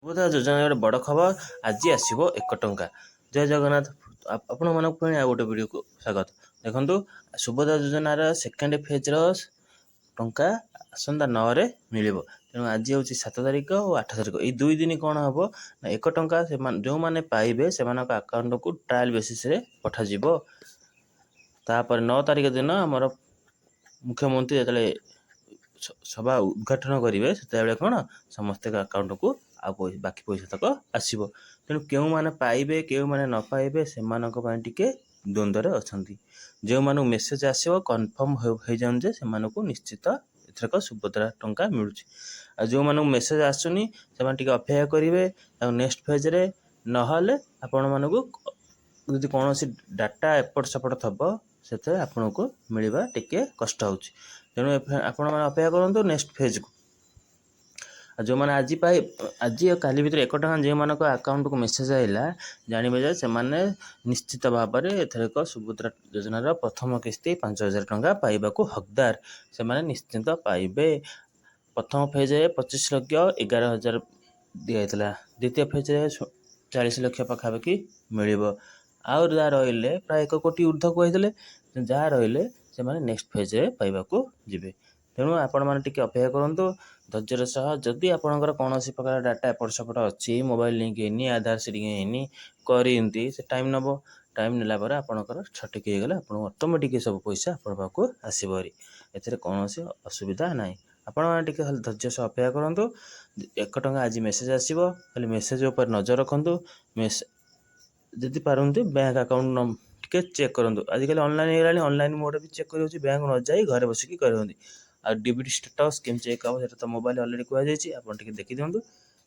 ସୁଭଦ୍ରା ଯୋଜନା ଗୋଟେ ବଡ଼ ଖବର ଆଜି ଆସିବ 1 ଟଙ୍କା। ଜୟ ଜଗନ୍ନାଥ। ଆପଣମାନଙ୍କୁ ପୁଣି ଆଉ ଗୋଟେ ଭିଡ଼ିଓକୁ ସ୍ୱାଗତ। ଦେଖନ୍ତୁ ସୁଭଦ୍ରା ଯୋଜନାର ସେକେଣ୍ଡ ଫେଜ୍ର ଟଙ୍କା ଆସନ୍ତା 9ରେ ମିଳିବ। ତେଣୁ ଆଜି ହେଉଛି 7 ତାରିଖ ଓ 8 ତାରିଖ। ଏଇ 2 ଦିନ କ'ଣ ହେବ ନା 1 ଟଙ୍କା ଯେଉଁମାନେ ପାଇବେ ସେମାନଙ୍କ ଆକାଉଣ୍ଟକୁ ଟ୍ରାଏଲ୍ ବେସିସ୍ରେ ପଠାଯିବ। ତାପରେ 9 ତାରିଖ ଦିନ ଆମର ମୁଖ୍ୟମନ୍ତ୍ରୀ ଯେତେବେଳେ ସଭା ଉଦ୍ଘାଟନ କରିବେ ସେତେବେଳେ କ'ଣ ସମସ୍ତଙ୍କ ଆକାଉଣ୍ଟକୁ ଆଉ ବାକି ପଇସା ତକ ଆସିବ। ତେଣୁ କେଉଁମାନେ ପାଇବେ କେଉଁମାନେ ନ ପାଇବେ ସେମାନଙ୍କ ପାଇଁ ଟିକେ ଦ୍ୱନ୍ଦ୍ୱରେ ଅଛନ୍ତି। ଯେଉଁମାନଙ୍କୁ ମେସେଜ୍ ଆସିବ କନଫର୍ମ ହେଇଯାଆନ୍ତି ଯେ ସେମାନଙ୍କୁ ନିଶ୍ଚିତ ଏଥରକ ସୁଭଦ୍ରା ଟଙ୍କା ମିଳୁଛି। ଆଉ ଯେଉଁମାନଙ୍କୁ ମେସେଜ୍ ଆସୁନି ସେମାନେ ଟିକେ ଅପେକ୍ଷା କରିବେ ଆଉ ନେକ୍ସଟ ଫେଜ୍ରେ। ନହେଲେ ଆପଣମାନଙ୍କୁ ଯଦି କୌଣସି ଡାଟା ଏପଟ ସେପଟ ଥବ ସେଥିରେ ଆପଣଙ୍କୁ ମିଳିବା ଟିକେ କଷ୍ଟ ହେଉଛି। ତେଣୁ ଆପଣମାନେ ଅପେକ୍ଷା କରନ୍ତୁ ନେକ୍ସଟ ଫେଜ୍କୁ। ଆଉ ଯେଉଁମାନେ ଆଜି ଆଉ କାଲି ଭିତରେ 1 ଟଙ୍କା ଯେଉଁମାନଙ୍କ ଆକାଉଣ୍ଟକୁ ମେସେଜ୍ ଆସିଲା ଜାଣିବେ ଯେ ସେମାନେ ନିଶ୍ଚିତ ଭାବରେ ଏଥରକ ସୁଭଦ୍ରା ଯୋଜନାର ପ୍ରଥମ କିସ୍ତି 5,000 ଟଙ୍କା ପାଇବାକୁ ହକଦାର। ସେମାନେ ନିଶ୍ଚିନ୍ତ ପାଇବେ। ପ୍ରଥମ ଫେଜ୍ରେ 25,11,000 ଦିଆଯାଇଥିଲା। ଦ୍ୱିତୀୟ ଫେଜ୍ରେ 40 ଲକ୍ଷ ପାଖାପାଖି ମିଳିବ। ଆଉ ଯାହା ରହିଲେ ପ୍ରାୟ 1 କୋଟି ଉର୍ଦ୍ଧ୍ୱ କହିଥିଲେ। ଯାହା ରହିଲେ ସେମାନେ ନେକ୍ସଟ ଫେଜ୍ରେ ପାଇବାକୁ ଯିବେ। ତେଣୁ ଆପଣମାନେ ଟିକେ ଅପେକ୍ଷା କରନ୍ତୁ ଧୈର୍ଯ୍ୟର ସହ। ଯଦି ଆପଣଙ୍କର କୌଣସି ପ୍ରକାର ଡାଟା ଏପଟ ସେପଟ ଅଛି, ମୋବାଇଲ ଲିଙ୍କ ହେଇନି, ଆଧାର ସିଡ଼ିଂ ହେଇନି, କରିନ୍ତି, ସେ ଟାଇମ୍ ନେବ। ଟାଇମ୍ ନେଲା ପରେ ଆପଣଙ୍କର ସଠିକ୍ ହେଇଗଲେ ଆପଣଙ୍କୁ ଅଟୋମେଟିକ୍ ସବୁ ପଇସା ଆପଣଙ୍କ ପାଖକୁ ଆସିବ ହେରି। ଏଥିରେ କୌଣସି ଅସୁବିଧା ନାହିଁ। ଆପଣମାନେ ଟିକେ ଖାଲି ଧୈର୍ଯ୍ୟ ସହ ଅପେକ୍ଷା କରନ୍ତୁ। 1 ଟଙ୍କା ଆଜି ମେସେଜ୍ ଆସିବ, ଖାଲି ମେସେଜ୍ ଉପରେ ନଜର ରଖନ୍ତୁ। ଯଦି ପାରନ୍ତି ବ୍ୟାଙ୍କ ଆକାଉଣ୍ଟ ଟିକେ ଚେକ୍ କରନ୍ତୁ। ଆଜିକାଲି ଅନଲାଇନ୍ ହେଇଗଲାଣି, ଅନଲାଇନ୍ ମୋଡ଼ରେ ବି ଚେକ୍ କରିହେଉଛି। ବ୍ୟାଙ୍କ ନ ଯାଇ ଘରେ ବସିକି କରନ୍ତି। ଆଉ ଡିବିଟି ଷ୍ଟାଟସ୍ କେମିତି ଚେକ୍ ହେବ ସେଟା ତ ମୋବାଇଲ ଅଲରେଡ଼ି କୁହାଯାଇଛି। ଆପଣ ଟିକେ ଦେଖିଦିଅନ୍ତୁ।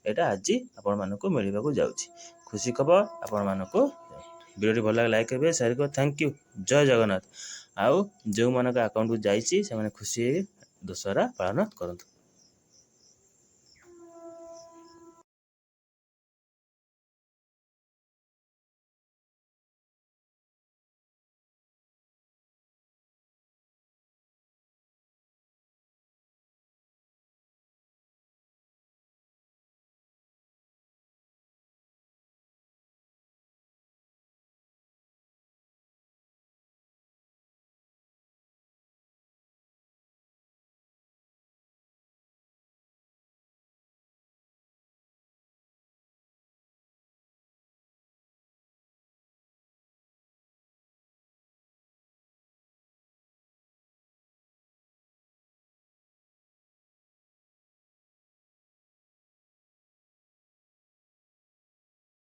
ଏଇଟା ଆଜି ଆପଣମାନଙ୍କୁ ମିଳିବାକୁ ଯାଉଛି। ଖୁସି ଖବର ଆପଣମାନଙ୍କୁ। ଭିଡ଼ିଓଟି ଭଲ ଲାଗେ ଲାଇକ୍ କରିବେ, ସେୟାର କରିବେ। Thank you. ଜୟ ଜଗନ୍ନାଥ। ଆଉ ଯେଉଁମାନଙ୍କ ଆକାଉଣ୍ଟକୁ ଯାଇଛି ସେମାନେ ଖୁସି ହେଇ ଦଶହରା ପାଳନ କରନ୍ତୁ।